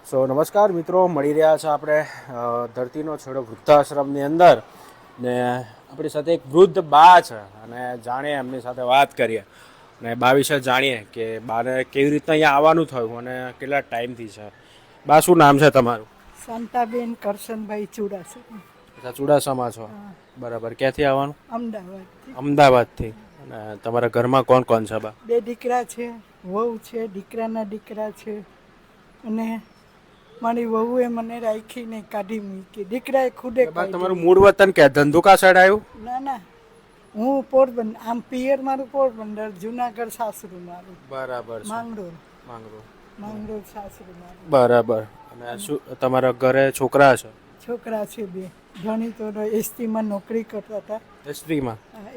સો નમસ્કાર મિત્રો, મળી રહ્યા છે આપણે ધરતીનો છેડો વૃદ્ધાશ્રમની અંદર ને આપણી સાથે એક વૃદ્ધ બા છે અને જાણીએ એમની સાથે વાત કરીએ અને બા વિશે જાણીએ કે બાને કેવી રીતના અહીંયા આવવાનું થયું અને કેટલા ટાઈમથી છે. બા, શું નામ છે તમારું? શાંતાબેન કરશનભાઈ ચુડાસમા. અચ્છા, ચુડાસમા છો. બરાબર. ક્યાંથી આવવાનું? અમદાવાદથી. અમદાવાદથી. અને તમારા ઘરમાં કોણ કોણ છે બા? 2 દીકરા છે, વહુ છે, દીકરાના દીકરા છે અને મારી વહુએ મને રાખીને કાઢી મૂકી. દીકરાએ ખુદે બા, તમારું મૂળ વતન ક્યાં? ધંધુકા સાઈડ આવ્યું? ના, હું પોરબંદર, આમ પિયર મારું પોરબંદર, જુનાગઢ સાસરું મારું. બરાબર. માંગરોળ સાસરું મારું. બરાબર. અને શું તમારા ઘરે છોકરા છે? છોકરા છે 2. ઘણી તો એસટીમાં નોકરી કરતા હતા.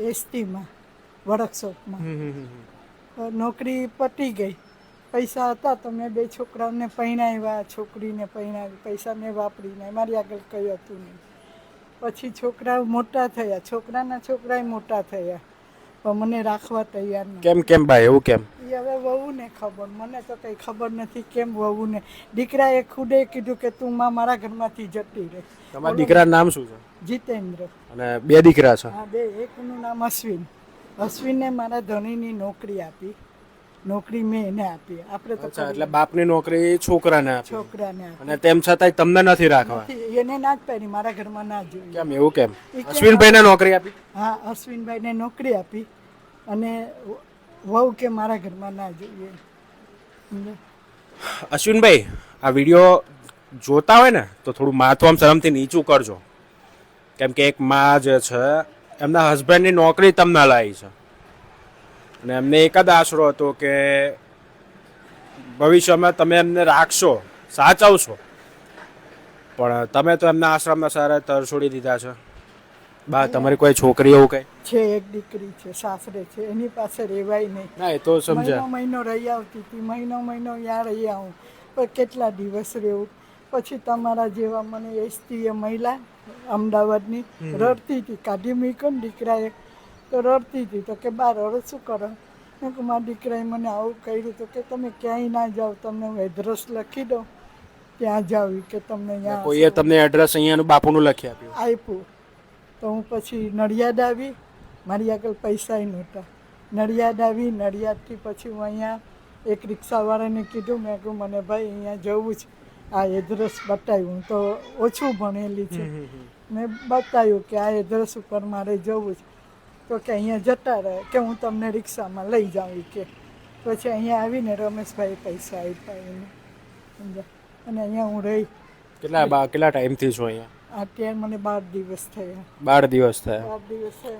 એસટીમાં વર્કશોપમાં નોકરી પતી ગઈ. પૈસા હતા તો મેં 2 છોકરાઓને પરણાવ્યા, છોકરીને પરણાવી. પૈસા મેં વાપરીને, મારી આગળ કંઈ હતું નહીં. પછી છોકરાઓ મોટા થયા, છોકરાના છોકરાએ મોટા થયા, પણ મને રાખવા તૈયાર નથી. કેમ ભાઈ, એવું કેમ? એ હવે વહુને ખબર, મને તો કંઈ ખબર નથી કેમ વહુને. દીકરાએ ખુદે કીધું કે તું મારા ઘરમાંથી જતી રહે. તમારા દીકરાનું નામ શું છે? જીતેન્દ્ર. અને 2 દીકરા છે? હા, 2. એકનું નામ અશ્વિન. અશ્વિનને મારા ધણીની નોકરી આપી. નોકરી મેં એને આપી. આપણે તો એટલે બાપની નોકરી છોકરાને આપી. છોકરાને આપી. અને તેમ છતાંય તમને નથી રાખવા? એને ના જ પાડી, મારા ઘરમાં ના જોઈએ. કેમ એવું કેમ? અશ્વિનભાઈને નોકરી આપી? હા, અશ્વિનભાઈને નોકરી આપી અને વહુ કે મારા ઘરમાં ના જોઈએ. અશ્વિનભાઈ, આ વિડીયો જોતા હોય ને તો થોડું માથું આમ શરમથી નીચું કરજો, કેમ કે એક માં જે છે એમના હસબન્ડની નોકરી તમને લાવી છે અને એમને એક જ આશરો હતો કે ભવિષ્યમાં તમે એમને રાખશો, સાચવશો, પણ તમે તો એમના આશ્રમના સારા તરછોડી દીધા છે. બા, તમારી કોઈ છોકરી એવું કઈ છે? એક દીકરી છે, સાસરે છે, એની પાસે રહેવાય નહીં. ના, એ તો સમજ્યા. મહિનો રહી આવતી હતી, મહિનો યા રહી આવું, પણ કેટલા દિવસ રહેવું. પછી તમારા જેવા મને એસટીએ મહિલા અમદાવાદની રડતી હતી, કાઢી મૂક્યો ને દીકરાએ તો રડતી હતી. તો કે બા રડો શું કરો? મેં કહું મારા દીકરાએ મને આવું કર્યું. તો કે તમે ક્યાંય ના જાઓ, તમને હું એડ્રેસ લખી દઉં, ત્યાં જાવ કે તમને અહીંયા. કોઈએ તમને એડ્રેસ અહીંયાનું બાપુનું લખી આપ્યું. તો હું પછી નડિયાદ આવી, મારી આગળ પૈસા નહોતા. નડિયાદ આવી, નડિયાદથી પછી હું અહીંયા એક રિક્ષાવાળાને કીધું, મેં કહું મને ભાઈ અહીંયા જવું છે, આ એડ્રેસ બતાવ્યું. તો ઓછું ભણેલી છે, મેં બતાવ્યું કે આ એડ્રેસ ઉપર મારે જવું છે. તો કે અહીંયા જતા રહે, કે હું તમને રિક્ષામાં લઈ જાઉં કે. પછી અહીંયા આવીને રમેશભાઈ પૈસા આપ્યા એને, અને અહીંયા હું રહી. કેટલા ટાઈમથી છો અહીંયા? અત્યારે મને 12 દિવસ થયા. 12 દિવસ થયા.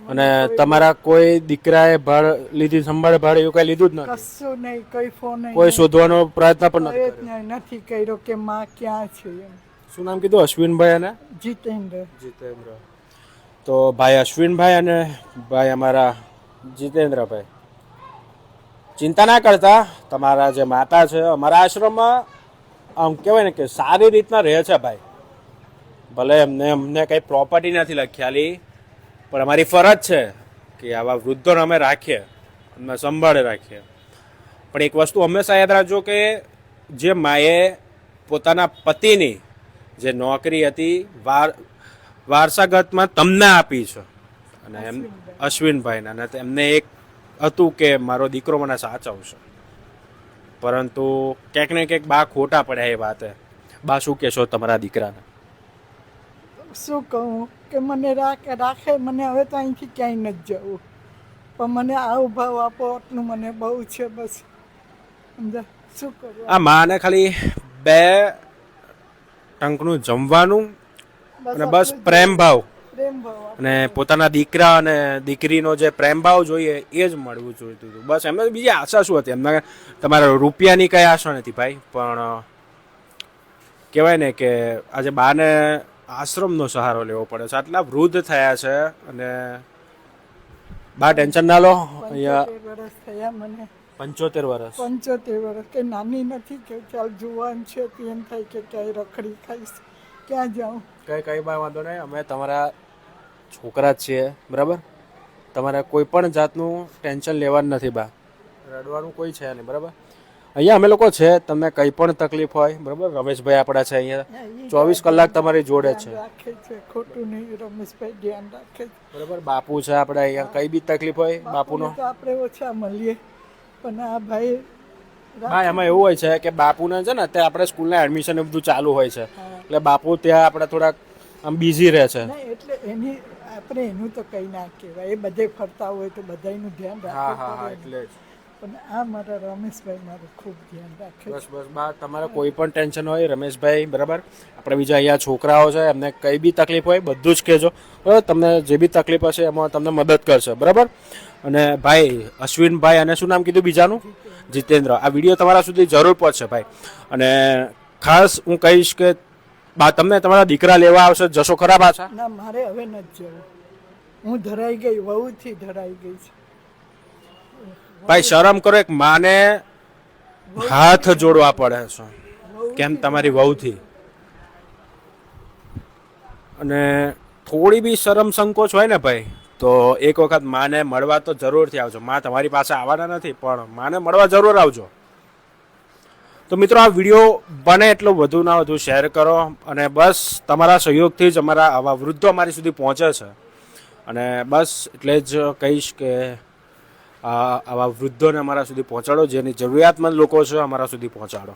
અને તમારા કોઈ દીકરાએ ભાડ લીધી, સંભાળ ભાડ એવું કઈ લીધું જ નથી? કશું નહીં, કઈ ફોન નહીં, કોઈ શોધવાનો પ્રયત્ન પણ નથી કર્યો કે માં ક્યાં છે. શું નામ કીધું? અશ્વિનભાઈ અને જીતેન્દ્ર. તો ભાઈ અશ્વિનભાઈ અને ભાઈ અમારા જીતેન્દ્રભાઈ, ચિંતા ના કરતા. તમારા જે માતા છે અમારા આશ્રમમાં આમ કહેવાય ને કે સારી રીતના રહે છે ભાઈ. ભલે અમને કંઈ પ્રોપર્ટી નથી લખ્યાલી, પણ અમારી ફરજ છે કે આવા વૃદ્ધોને અમે રાખીએ, અમે સંભાળે રાખીએ. પણ એક વસ્તુ હંમેશા યાદ રાખજો કે જે માએ પોતાના પતિની જે નોકરી હતી વારસાગતમાં તમને આપી છે, અને અશ્વિનભાઈને, અને એમને એક હતું કે મારો દીકરો મને સાચવશે, પરંતુ ક્યાંક ને ક્યાંક બા ખોટા પડ્યા એ વાતે. બા, શું કહેશો તમારા દીકરાને? શું કહું કે મને રાખે મને. હવે તો અહીંથી ક્યાંય નથી જવું, પણ મને આ ભાવ આપો એટલું મને બહુ છે. બસ શું કરું? આ માને ખાલી 2 ટંકનું જમવાનું અને બસ પ્રેમ ભાવ, અને પોતાના દીકરા અને દીકરીનો જે પ્રેમ ભાવ જોઈએ એ જ મળવું જોઈતું હતું. બસ એમને બીજી આશા શું હતી? એમને તમારા રૂપિયાની કઈ આશા નથી ભાઈ, પણ કહેવાય ને કે આજે બાને આશ્રમનો સહારો લેવો પડે છે. આટલા વૃદ્ધ થયા છે અને બા ટેન્શન ના લો. અહીંયા 75 વર્ષ થયા મને. 75 વર્ષ કે નાની નથી કે ચાલ જુવાન છે, એમ થાય કે ક્યાંય રખડી ખાઈશ, ક્યાં જાઉં. કઈ બા વાંધો નહીં, અમે તમારા છોકરા જ છીએ, બરાબર? તમારે કોઈ પણ જાતનું ટેન્શન લેવાનું નથી બા, રડવાનું કોઈ છે નહીં, બરાબર? અહીંયા અમે લોકો છે, તમને કંઈ પણ તકલીફ હોય બરાબર, રમેશભાઈ આપણા છે અહીંયા 24 કલાક તમારી જોડે છે રાખે છે, ખોટું નહીં, રમેશભાઈ ધ્યાન રાખે છે. બરાબર. બાપુ છે આપણે અહીંયા, કઈ બી તકલીફ હોય બાપુનો. તો આપણે ઓછા મળીએ, પણ આ ભાઈ હા, એમાં એવું હોય છે કે બાપુને છે ને અત્યારે આપણે સ્કૂલના એડમિશન એ બધું ચાલુ હોય છે, એટલે બાપુ ત્યાં આપણે થોડાક આમ બિઝી રહે છે. નહીં, એટલે એની આપણે એનું તો કંઈ ના કહેવાય, એ બધે ફરતા હોય તો બધાનું ધ્યાન હા હા હા, રાખવું એટલે જ. પણ આ મારા રમેશભાઈ મારું ખૂબ ધ્યાન રાખે છે. બસ બસ બા, તમારે કોઈ પણ ટેન્શન હોય રમેશભાઈ બરાબર, આપણે બીજા અહીંયા છોકરાઓ છે એમને કઈ બી તકલીફ હોય બધું જ કહેજો બરાબર, તમને જે બી તકલીફ હશે એમાં તમને મદદ કરશે બરાબર. અને ભાઈ અશ્વિનભાઈ, અને શું નામ કીધું બીજાનું? જીતેન્દ્ર. આ વિડીયો તમારા સુધી જરૂર પહોંચશે ભાઈ. અને ખાસ હું કહીશ કે બા તમને તમારા દીકરા લેવા આવશે, જશો ખરા પાછા? ના, મારે હવે નથી જવું, હું ધરાઈ ગઈ, વહુથી ધરાઈ ગઈ છે. ભાઈ શરમ કરો, એક માને હાથ જોડવા પડે છે, કેમ તમારી વહુથી. અને થોડી બી શરમ સંકોચ હોય ને ભાઈ, તો એક વખત માને મળવા તો જરૂરથી આવજો. માં તમારી પાસે આવવાના નથી, પણ માને મળવા જરૂર આવજો. તો મિત્રો, આ વિડીયો બને એટલો વધુ ના વધુ શેર કરો, અને બસ તમારા સહયોગથી જ અમારા આવા વૃદ્ધો અમારી સુધી પહોંચે છે. અને બસ એટલે જ કહીશ કે આવા વૃદ્ધોને અમારા સુધી પહોંચાડો, જેની જરૂરિયાતમંદ લોકો છે અમારા સુધી પહોંચાડો.